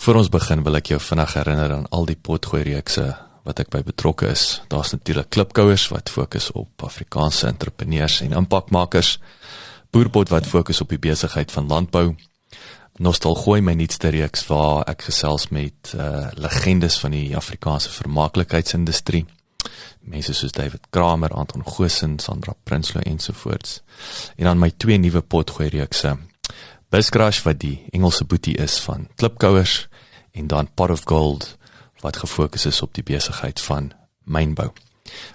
Voor ons begin wil ek jou vinnig herinner aan al die potgooi-reekse wat ek by betrokke is. Daar's natuurlik klipkouers wat fokus op Afrikaanse entrepreneurs en impakmakers, boerpot wat fokus op die besigheid van landbou, Nostalgooi, my nuutste reeks waar ek gesels met legendes van die Afrikaanse vermaaklikheidsindustrie, mense soos David Kramer, Anton Goosen, Sandra Prinsloo ensovoorts. En dan my 2 nuwe potgooi-reekse, Buscrash wat die Engelse boetie is van klipkouers, en dan Pot of Gold wat gefokus is op die besigheid van mynbou.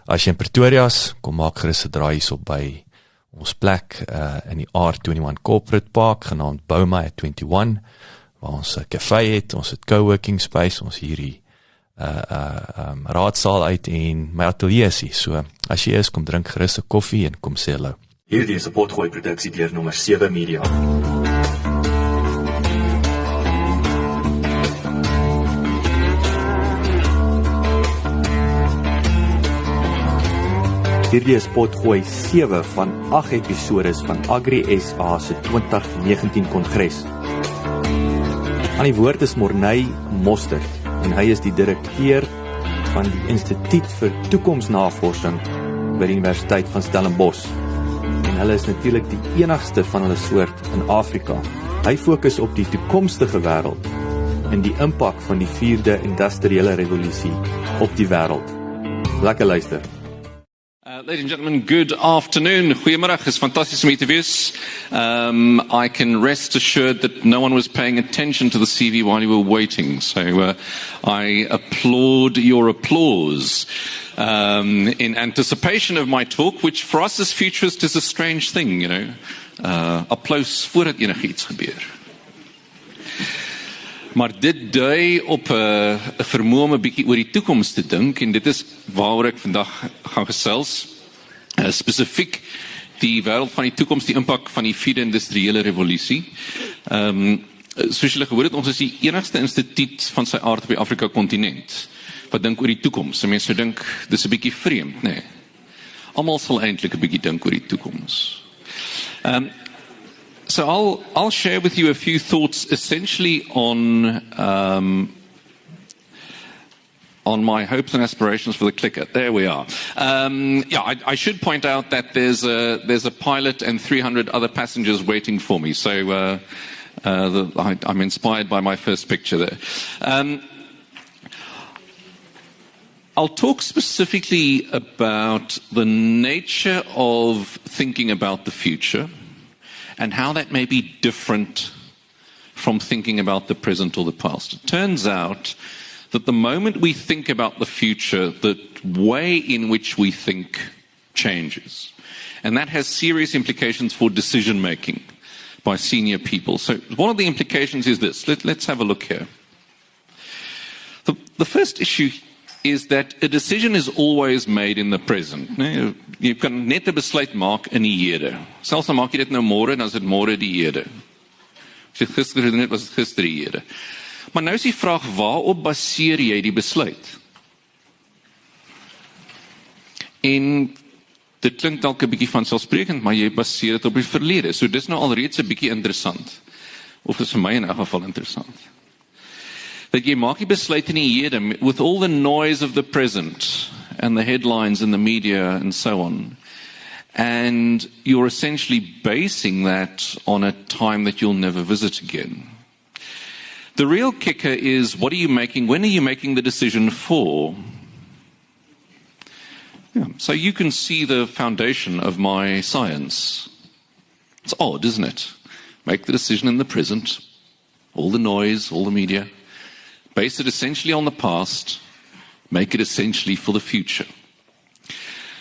As jy in Pretoria is, kom maak gerus 'n draai hierop by ons plek in die R21 Corporate Park, genaamd Bouma at 21, waar ons 'n café het, ons het coworking space, ons hierdie raadsaal uit en my atelier is hier. So, as jy is, kom drink gerus 'n koffie en kom sê hallo. Hierdie is 'n potgooi produksie deur nommer 7 Media. Hierdie is potgooi 7 van 8 episodes van Agri SA se 2019 Kongres. Aan die woord is Morné Mostert en hy is die direkteur van die Instituut vir Toekomsnavorsing by die Universiteit van Stellenbosch. En hulle is natuurlik die enigste van hulle soort in Afrika. Hy fokus op die toekomstige wêreld en die impak van die vierde industriële rewolusie op die wêreld. Lekker luister. Ladies and gentlemen, good afternoon. Goeiemiddag, it's fantastic to meet you. I can rest assured that no one was paying attention to the CV while you were waiting, so I applaud your applause in anticipation of my talk, which for us as futurists is a strange thing, you know. Applaus voordat enigiets gebeur. Maar dit dui op 'n vermoë om 'n bietjie oor die toekoms te dink, en dit is waaroor ek vandag gaan gesels. Spesifiek die wêreld van die toekoms, die impak van die vierde industriële rewolusie. Soos julle gehoor het, ons is die enigste instituut van sy aard op die Afrika kontinent wat dink oor die toekoms. En mense dink dis 'n bietjie vreemd, nee. Almal sal eintlik 'n bietjie dink oor die toekoms. So I'll share with you a few thoughts essentially on my hopes and aspirations for the clicker. There we are. I should point out that there's a pilot and 300 other passengers waiting for me. So I'm inspired by my first picture there. I'll talk specifically about the nature of thinking about the future, and how that may be different from thinking about the present or the past. It turns out that the moment we think about the future, the way in which we think changes. And that has serious implications for decision making by senior people. So one of the implications is this. Let's have a look here. The first issue is that a decision is always made in the present. Nee, jy kan net 'n besluit maak in die hede. Selfs al maak jy dit nou môre, dan is dit môre die hede. As jy gister gedoen het, was dit gister die hede. Maar nou is die vraag, waarop baseer jy die besluit? En dit klink dalk 'n bietjie vanselfsprekend, maar jy baseer dit op die verlede. So dis nou alreeds 'n bietjie interessant. Of is vir my in 'n geval interessant. Dat jy maak die besluit in die hede, with all the noise of the present, and the headlines in the media and so on. And you're essentially basing that on a time that you'll never visit again. The real kicker is, when are you making the decision for? Yeah. So you can see the foundation of my science. It's odd, isn't it? Make the decision in the present, all the noise, all the media. Base it essentially on the past, make it essentially for the future.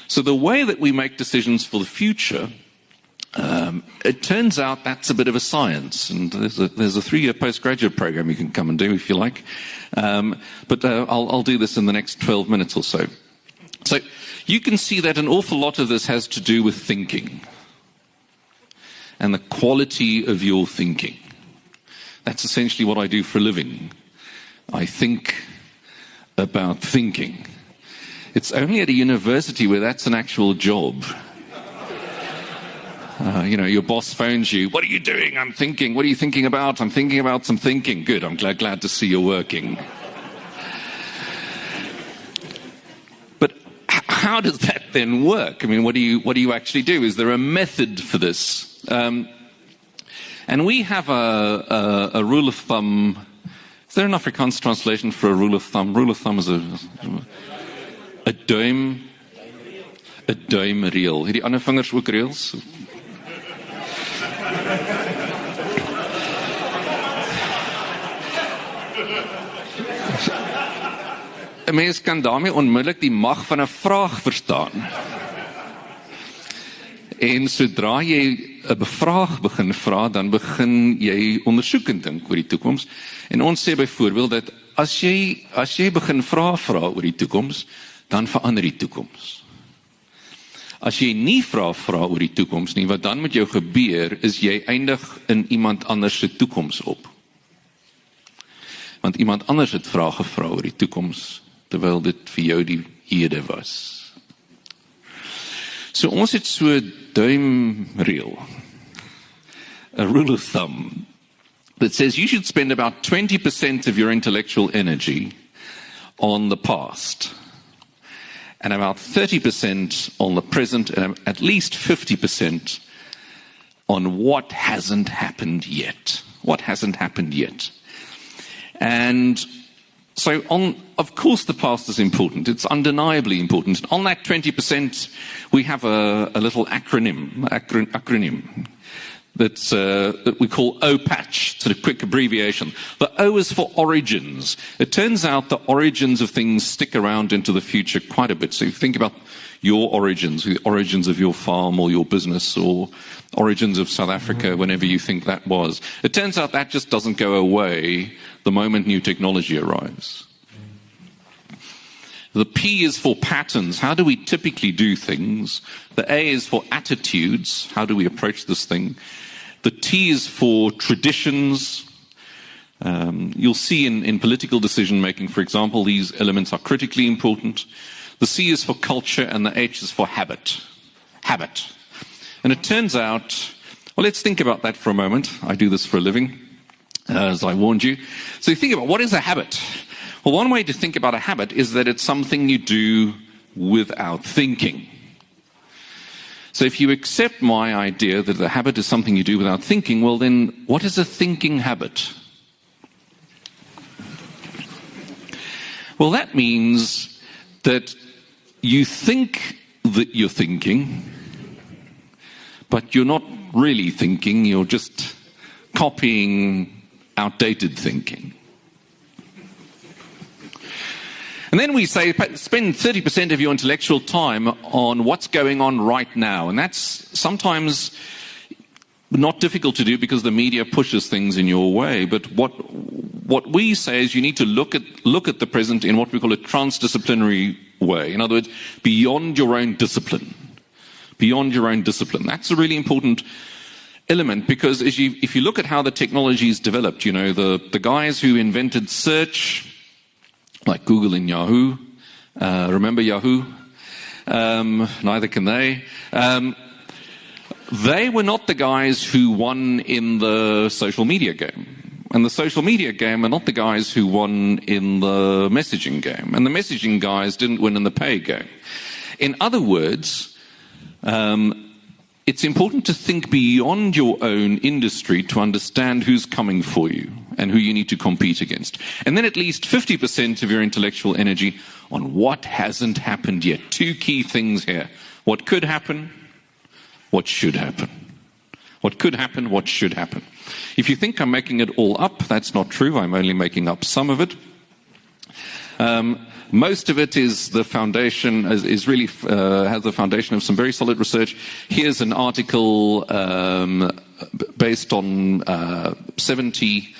So the way that we make decisions for the future, it turns out that's a bit of a science. And there's a 3-year postgraduate program you can come and do if you like. But I'll do this in the next 12 minutes or so. So you can see that an awful lot of this has to do with thinking and the quality of your thinking. That's essentially what I do for a living. I think about thinking. It's only at a university where that's an actual job. Your boss phones you. What are you doing? I'm thinking. What are you thinking about? I'm thinking about some thinking. Good. I'm glad to see you're working. But how does that then work? I mean, what do you actually do? Is there a method for this? And we have a rule of thumb. Is there an Afrikaans translation for a rule of thumb? Rule of thumb is a duimreël. Het die ander vingers ook reëls? 'n Mens kan daarmee onmiddellik die mag van 'n vraag verstaan. En sodra jy 'n vraag begin vra, dan begin jy ondersoekend dink oor die toekoms. En ons sê byvoorbeeld dat as jy begin vra oor die toekoms, dan verander die toekoms. As jy nie vra oor die toekoms nie, wat dan met jou gebeur, is jy eindig in iemand anders se toekoms op. Want iemand anders het vrae gevra oor die toekoms, terwyl dit vir jou die hede was. So ons het so 'n duimreël, a rule of thumb, that says you should spend about 20% of your intellectual energy on the past, and about 30% on the present, and at least 50% on what hasn't happened yet. What hasn't happened yet. And so, of course, the past is important. It's undeniably important. On that 20%, we have a little acronym that we call OPATCH, sort of quick abbreviation. The O is for origins. It turns out the origins of things stick around into the future quite a bit. So if you think about your origins, the origins of your farm or your business or origins of South Africa, whenever you think that was. It turns out that just doesn't go away the moment new technology arrives. The P is for patterns. How do we typically do things? The A is for attitudes. How do we approach this thing? The T is for traditions. You'll see in political decision making, for example, these elements are critically important. The C is for culture and the H is for habit. Habit. And it turns out, well, let's think about that for a moment. I do this for a living, as I warned you. So you think about, what is a habit? Well, one way to think about a habit is that it's something you do without thinking. So if you accept my idea that the habit is something you do without thinking, well then, what is a thinking habit? Well, that means that you think that you're thinking, but you're not really thinking, you're just copying outdated thinking. And then we say, spend 30% of your intellectual time on what's going on right now. And that's sometimes not difficult to do because the media pushes things in your way. But what we say is you need to look at the present in what we call a transdisciplinary way. In other words, beyond your own discipline. Beyond your own discipline. That's a really important element because if you look at how the technology is developed, you know, the guys who invented search, like Google and Yahoo, remember Yahoo? Neither can they. They were not the guys who won in the social media game. And the social media game are not the guys who won in the messaging game. And the messaging guys didn't win in the pay game. In other words, it's important to think beyond your own industry to understand who's coming for you and who you need to compete against. And then at least 50% of your intellectual energy on what hasn't happened yet. Two key things here. What could happen, what should happen. What could happen, what should happen. If you think I'm making it all up, that's not true. I'm only making up some of it. Most of it is the foundation, is really has the foundation of some very solid research. Here's an article based on 70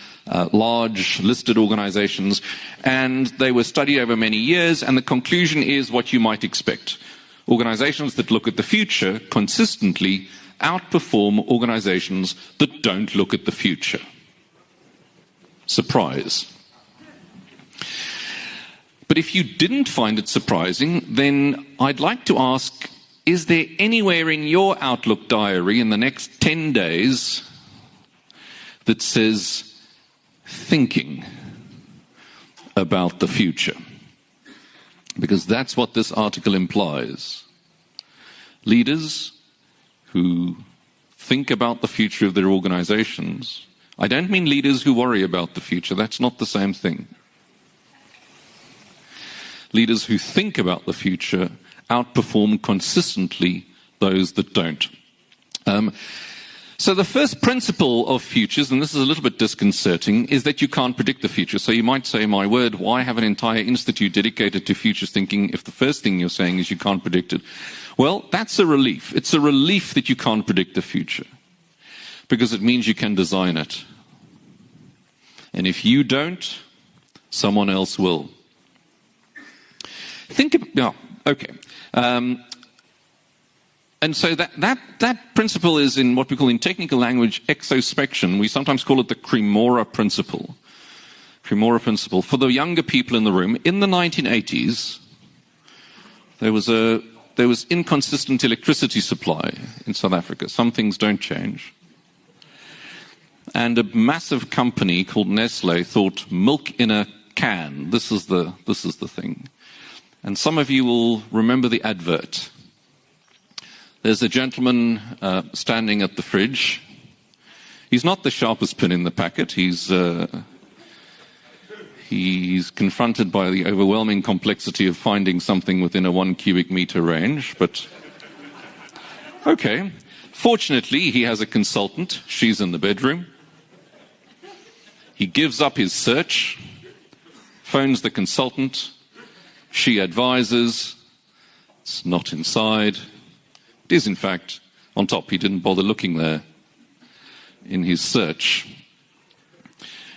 large listed organizations, and they were studied over many years, and the conclusion is what you might expect. Organizations that look at the future consistently outperform organizations that don't look at the future. Surprise. But if you didn't find it surprising, then I'd like to ask, is there anywhere in your Outlook diary in the next 10 days that says thinking about the future? Because that's what this article implies. Leaders who think about the future of their organizations. I don't mean leaders who worry about the future. That's not the same thing. Leaders who think about the future outperform consistently those that don't. So the first principle of futures, and this is a little bit disconcerting, is that you can't predict the future. So you might say, my word, why have an entire institute dedicated to futures thinking if the first thing you're saying is you can't predict it? Well, that's a relief. It's a relief that you can't predict the future, because it means you can design it. And if you don't, someone else will. And so that principle is in what we call in technical language exospection. We sometimes call it the Cremora principle. Cremora principle. For the younger people in the room, in the 1980s, there was inconsistent electricity supply in South Africa. Some things don't change. And a massive company called Nestle thought milk in a can. This is the thing. And some of you will remember the advert. There's a gentleman standing at the fridge. He's not the sharpest pin in the packet. He's confronted by the overwhelming complexity of finding something within a 1 cubic meter range. But, okay. Fortunately, he has a consultant. She's in the bedroom. He gives up his search, phones the consultant. She advises. It's not inside. It is, in fact, on top. He didn't bother looking there in his search.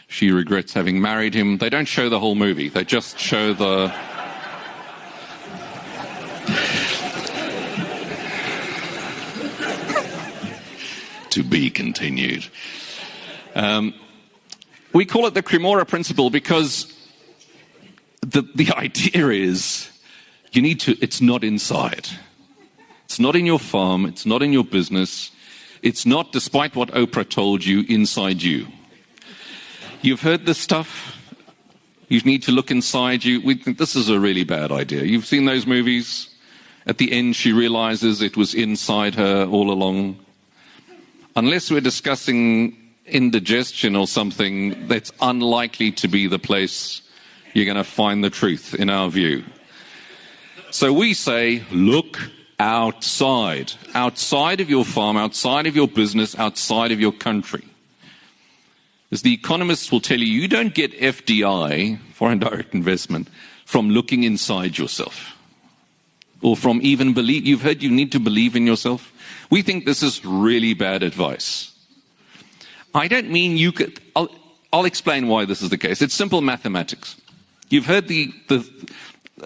She regrets having married him. They don't show the whole movie. They just show the... To be continued. We call it the Cremora principle because the idea is it's not inside. It's not in your farm, it's not in your business, it's not, despite what Oprah told you, inside you. You've heard this stuff, you need to look inside you. We think this is a really bad idea. You've seen those movies? At the end she realizes it was inside her all along. Unless we're discussing indigestion or something, that's unlikely to be the place you're going to find the truth, in our view. So we say, look outside of your farm, outside of your business, outside of your country. As the economists will tell you, you don't get FDI, foreign direct investment, from looking inside yourself. Or from even believe. You've heard you need to believe in yourself. We think this is really bad advice. I don't mean you could... I'll explain why this is the case. It's simple mathematics. You've heard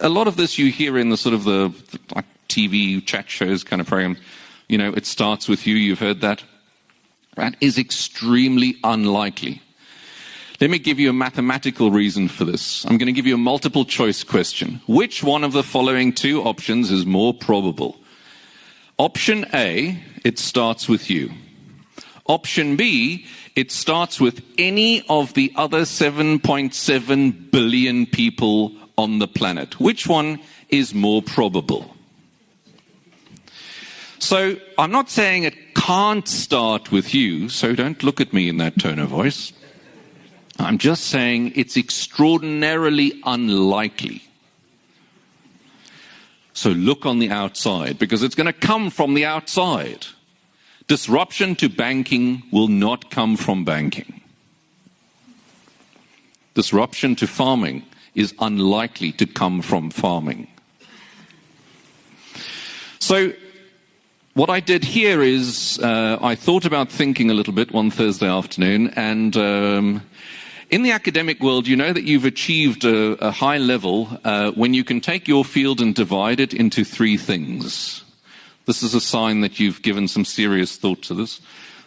a lot of this you hear in the sort of the like TV chat shows kind of program. You know, it starts with you. You've heard that. That is extremely unlikely. Let me give you a mathematical reason for this. I'm going to give you a multiple choice question. Which one of the following two options is more probable? Option A, it starts with you. Option B, it starts with any of the other 7.7 billion people on the planet. Which one is more probable? So I'm not saying it can't start with you, so don't look at me in that tone of voice. I'm just saying it's extraordinarily unlikely. So look on the outside, because it's going to come from the outside. Disruption to banking will not come from banking. Disruption to farming is unlikely to come from farming. So what I did here is I thought about thinking a little bit one Thursday afternoon, and in the academic world, you know that you've achieved a high level when you can take your field and divide it into three things. This is a sign that you've given some serious thought to this.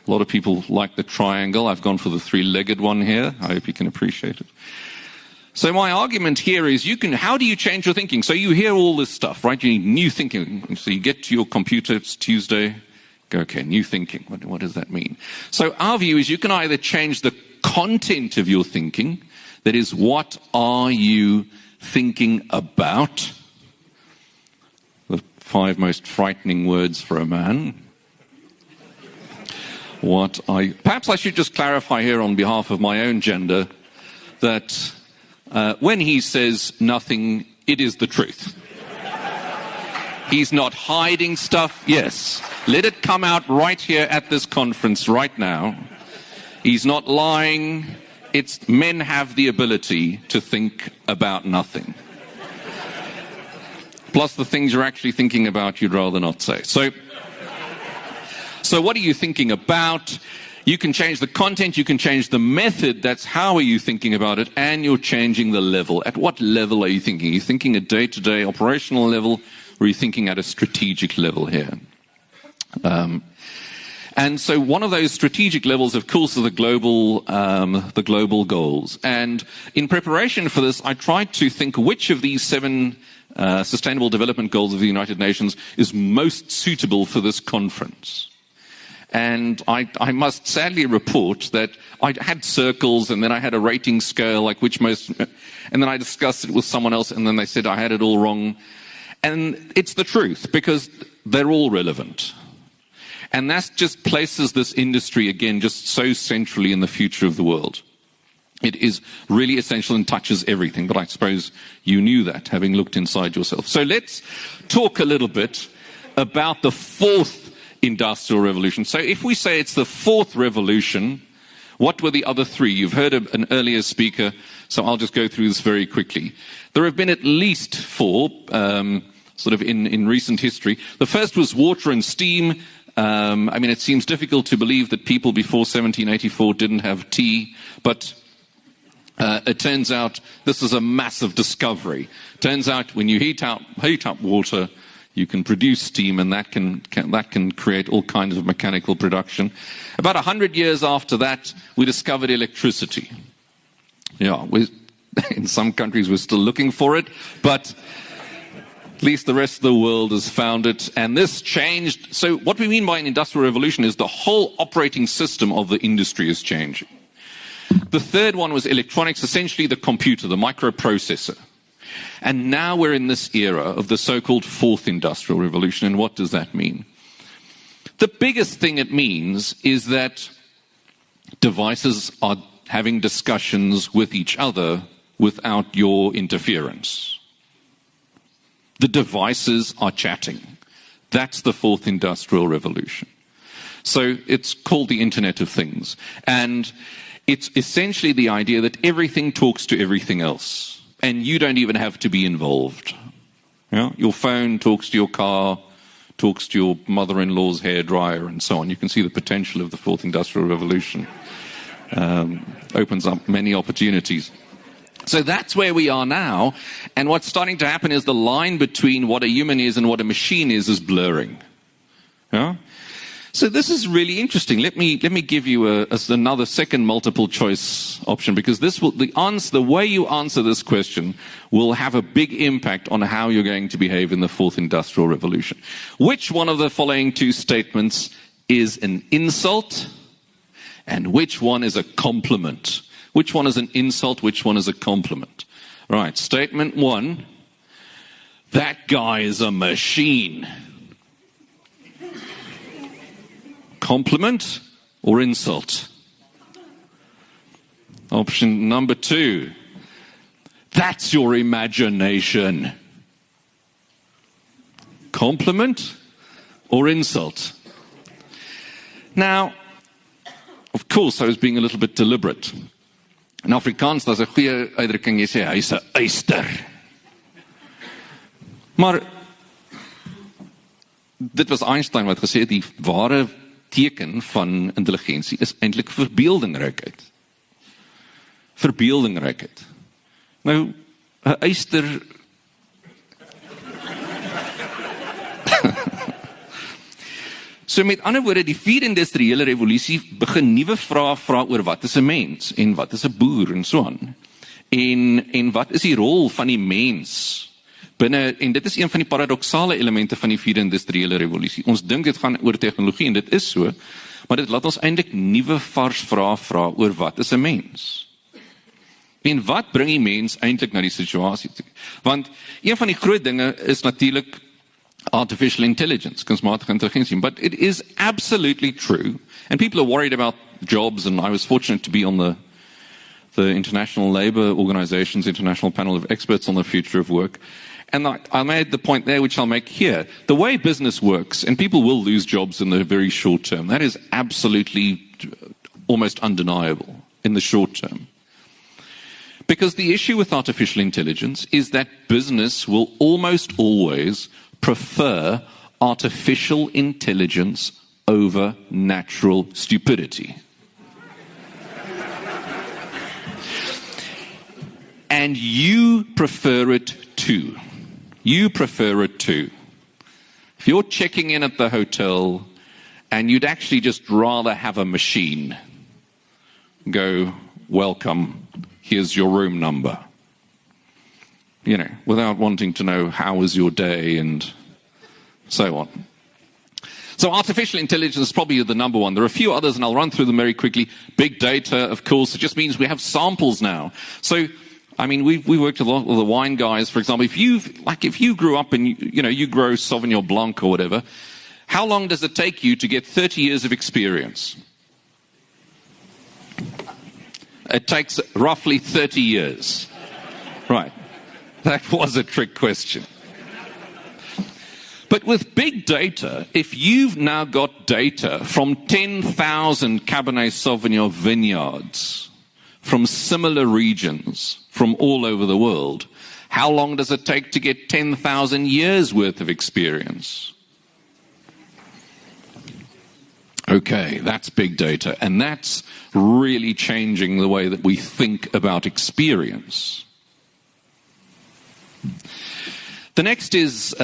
A lot of people like the triangle. I've gone for the three-legged one here. I hope you can appreciate it. So my argument here is how do you change your thinking? So you hear all this stuff, right? You need new thinking. So you get to your computer, it's Tuesday, go, okay, new thinking. What does that mean? So our view is you can either change the content of your thinking, that is, what are you thinking about? The 5 most frightening words for a man. Perhaps I should just clarify here on behalf of my own gender that when he says nothing, it is the truth. He's not hiding stuff. Yes, let it come out right here at this conference right now. He's not lying. Men have the ability to think about nothing. Plus the things you're actually thinking about, you'd rather not say. So what are you thinking about? You can change the content, you can change the method, that's how are you thinking about it, and you're changing the level. At what level are you thinking? Are you thinking at day-to-day operational level, or are you thinking at a strategic level here? And so one of those strategic levels, of course, are the global goals. And in preparation for this, I tried to think which of these 7 Sustainable Development Goals of the United Nations is most suitable for this conference. And I must sadly report that I had circles, and then I had a rating scale, like which most, and then I discussed it with someone else, and then they said I had it all wrong. And it's the truth, because they're all relevant. And that just places this industry, again, just so centrally in the future of the world. It is really essential and touches everything, but I suppose you knew that, having looked inside yourself. So let's talk a little bit about the 4th industrial revolution. So if we say it's the 4th revolution, what were the other 3? You've heard an earlier speaker, so I'll just go through this very quickly. There have been at least 4, sort of in recent history. The first was water and steam. It seems difficult to believe that people before 1784 didn't have tea, but it turns out this is a massive discovery. Turns out when you heat up water, you can produce steam, and that can create all kinds of mechanical production. About 100 years after that, we discovered electricity. Yeah, in some countries we're still looking for it, but at least the rest of the world has found it, and this changed. So what we mean by an industrial revolution is the whole operating system of the industry is changing. The third one was electronics, essentially the computer, the microprocessor. And now we're in this era of the so-called 4th industrial revolution. And what does that mean? The biggest thing it means is that devices are having discussions with each other without your interference. The devices are chatting. That's the 4th industrial revolution. So it's called the Internet of Things. And it's essentially the idea that everything talks to everything else. And you don't even have to be involved. Yeah? Your phone talks to your car, talks to your mother-in-law's hairdryer, and so on. You can see the potential of the 4th industrial revolution. Opens up many opportunities. So that's where we are now. And what's starting to happen is the line between what a human is and what a machine is blurring. Yeah? So this is really interesting. Let me give you another second multiple choice option, because the way you answer this question will have a big impact on how you're going to behave in the 4th industrial revolution. Which one of the following 2 statements is an insult, and which one is a compliment? Which one is an insult? Which one is a compliment? Right. Statement 1: that guy is a machine. Compliment or insult? Option number 2: that's your imagination. Compliment or insult? Now, of course, I was being a little bit deliberate. In Afrikaans, daar's 'n goeie uitdrukking, jy sê hy's 'n eyster. Maar dit was Einstein wat gesê het die ware teken van intelligensie is eintlik verbeeldingrijkheid. Verbeeldingrijkheid. Nou, 'n eyster So met ander woorde, die vierde industriële revolusie begin nuwe vrae vra oor wat is 'n mens en wat is 'n boer en so aan. en wat is die rol van die mens binne, en dit is een van die paradoksale elemente van die vierde industriële revolusie. Ons dink dit gaan oor tegnologie, en dit is so, maar dit laat ons eintlik nuwe vars vrae vra oor wat is 'n mens? En wat bring die mens eintlik na die situasie toe? Want een van die groot dinge is natuurlik artificial intelligence, kunsmatige intelligensie, but it is absolutely true, and people are worried about jobs, and I was fortunate to be on the International Labour Organization's International Panel of Experts on the Future of Work, and I made the point there, which I'll make here. The way business works, and people will lose jobs in the very short term, that is absolutely almost undeniable in the short term. Because the issue with artificial intelligence is that business will almost always prefer artificial intelligence over natural stupidity. And you prefer it too. You prefer it too. If you're checking in at the hotel and you'd actually just rather have a machine go, welcome, here's your room number. You know, without wanting to know how was your day and so on. So artificial intelligence is probably the number one. There are a few others, and I'll run through them very quickly. Big data, of course, it just means we have samples now. So, I mean, we've worked a lot with the wine guys, for example. If you grew up and you grow Sauvignon Blanc or whatever, how long does it take you to get 30 years of experience? It takes roughly 30 years. Right. That was a trick question. But with big data, if you've now got data from 10,000 Cabernet Sauvignon vineyards from similar regions from all over the world, how long does it take to get 10,000 years worth of experience? Okay, that's big data, and that's really changing the way that we think about experience. The next is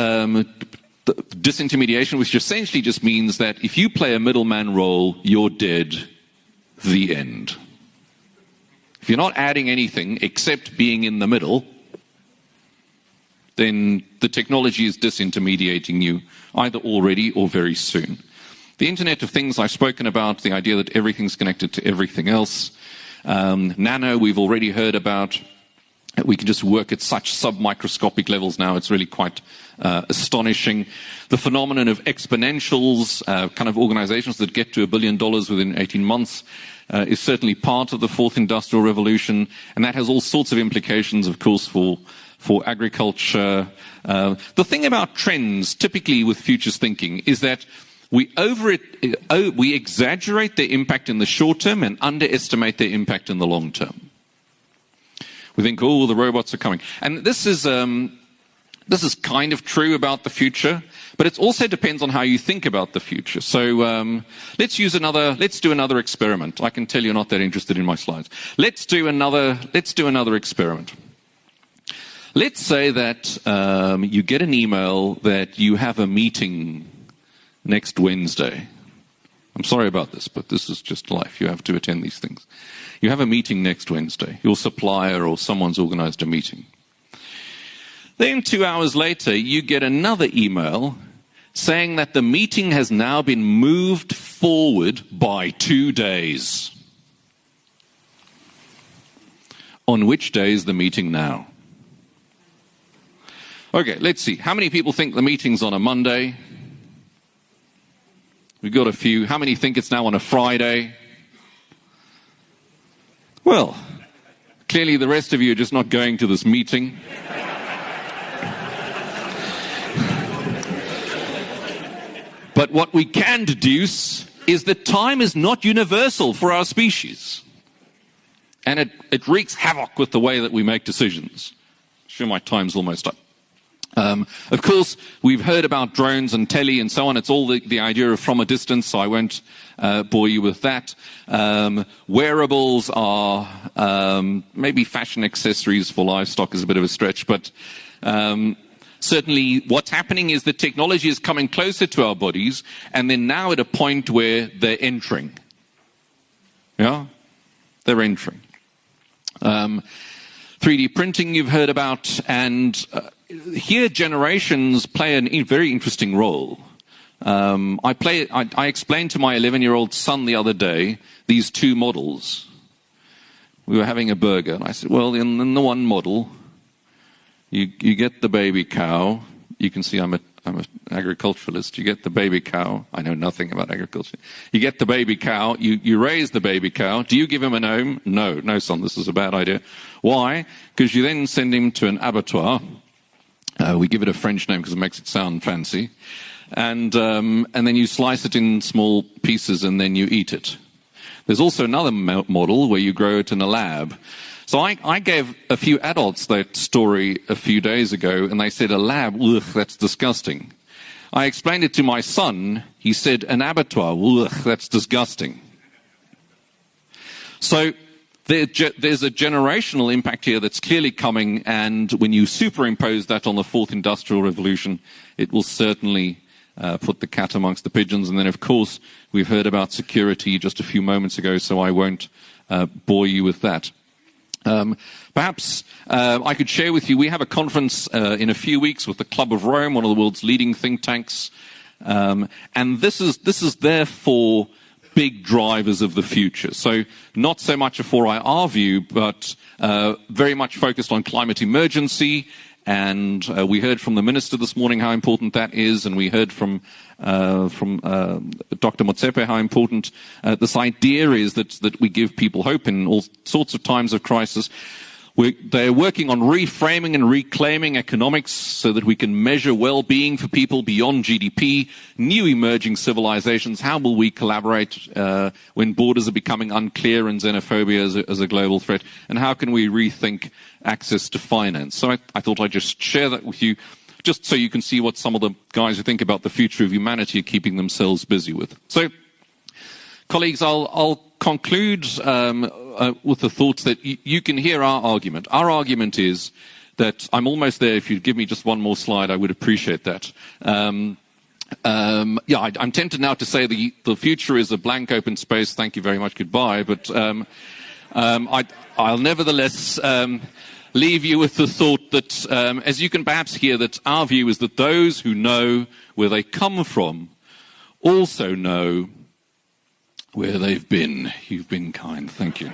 disintermediation, which essentially just means that if you play a middleman role, you're dead, the end. If you're not adding anything except being in the middle, then the technology is disintermediating you either already or very soon. The Internet of Things I've spoken about, the idea that everything's connected to everything else. Nano, we've already heard about. We can just work at such sub-microscopic levels now. It's really quite astonishing. The phenomenon of exponentials, kind of organizations that get to $1 billion within 18 months, is certainly part of the fourth industrial revolution. And that has all sorts of implications, of course, for agriculture. The thing about trends, typically with futures thinking, is that we exaggerate their impact in the short term and underestimate their impact in the long term. We think, oh, the robots are coming. And this is kind of true about the future, but it also depends on how you think about the future. So let's do another experiment. I can tell you're not that interested in my slides. Let's do another experiment. Let's say that you get an email that you have a meeting next Wednesday. I'm sorry about this, but this is just life. You have to attend these things. You have a meeting next Wednesday. Your supplier or someone's organized a meeting. Then 2 hours later, you get another email saying that the meeting has now been moved forward by 2 days. On which day is the meeting now? Okay, let's see. How many people think the meeting's on a Monday? We've got a few. How many think it's now on a Friday? Well, clearly the rest of you are just not going to this meeting. But what we can deduce is that time is not universal for our species. And it wreaks havoc with the way that we make decisions. Sure, my time's almost up. Of course, we've heard about drones and telly and so on. It's all the idea of from a distance, so I won't bore you with that. Wearables are maybe fashion accessories for livestock is a bit of a stretch, but certainly what's happening is that technology is coming closer to our bodies, and they're now at a point where they're entering. Yeah? They're entering. 3D printing you've heard about, and here generations play a very interesting role. I explained to my 11-year-old son the other day these two models. We were having a burger, and I said, well, in the one model, you get the baby cow. You can see I'm an agriculturalist. You get the baby cow. I know nothing about agriculture. You get the baby cow. You raise the baby cow. Do you give him a name? No, son, this is a bad idea. Why? Because you then send him to an abattoir. We give it a French name because it makes it sound fancy. And then you slice it in small pieces and then you eat it. There's also another model where you grow it in a lab. So I gave a few adults that story a few days ago, and they said, a lab, ugh, that's disgusting. I explained it to my son. He said, an abattoir, ugh, that's disgusting. So there's a generational impact here that's clearly coming, and when you superimpose that on the fourth industrial revolution, it will certainly put the cat amongst the pigeons. And then, of course, we've heard about security just a few moments ago, so I won't bore you with that. Perhaps I could share with you, we have a conference in a few weeks with the Club of Rome, one of the world's leading think tanks. And this is therefore big drivers of the future. So not so much a 4IR view, but very much focused on climate emergency. And we heard from the minister this morning how important that is, and we heard from Dr. Mostert how important this idea is that we give people hope in all sorts of times of crisis. They're working on reframing and reclaiming economics so that we can measure well-being for people beyond GDP, new emerging civilizations. How will we collaborate when borders are becoming unclear and xenophobia as a global threat? And how can we rethink access to finance? So I thought I'd just share that with you, just so you can see what some of the guys who think about the future of humanity are keeping themselves busy with. So, colleagues, I'll conclude with the thoughts that you can hear our argument. Our argument is that, I'm almost there. If you'd give me just one more slide, I would appreciate that. I'm tempted now to say the future is a blank open space. Thank you very much. Goodbye. But I'll nevertheless leave you with the thought that, as you can perhaps hear, that our view is that those who know where they come from also know where they've been. You've been kind. Thank you.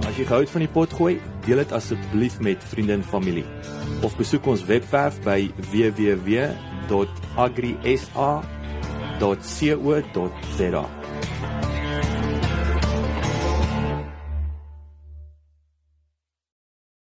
As jy gehou het van die potgooi, deel dit asseblief met vriende en familie. Of besoek ons webwerf by www.agrisa.co.za.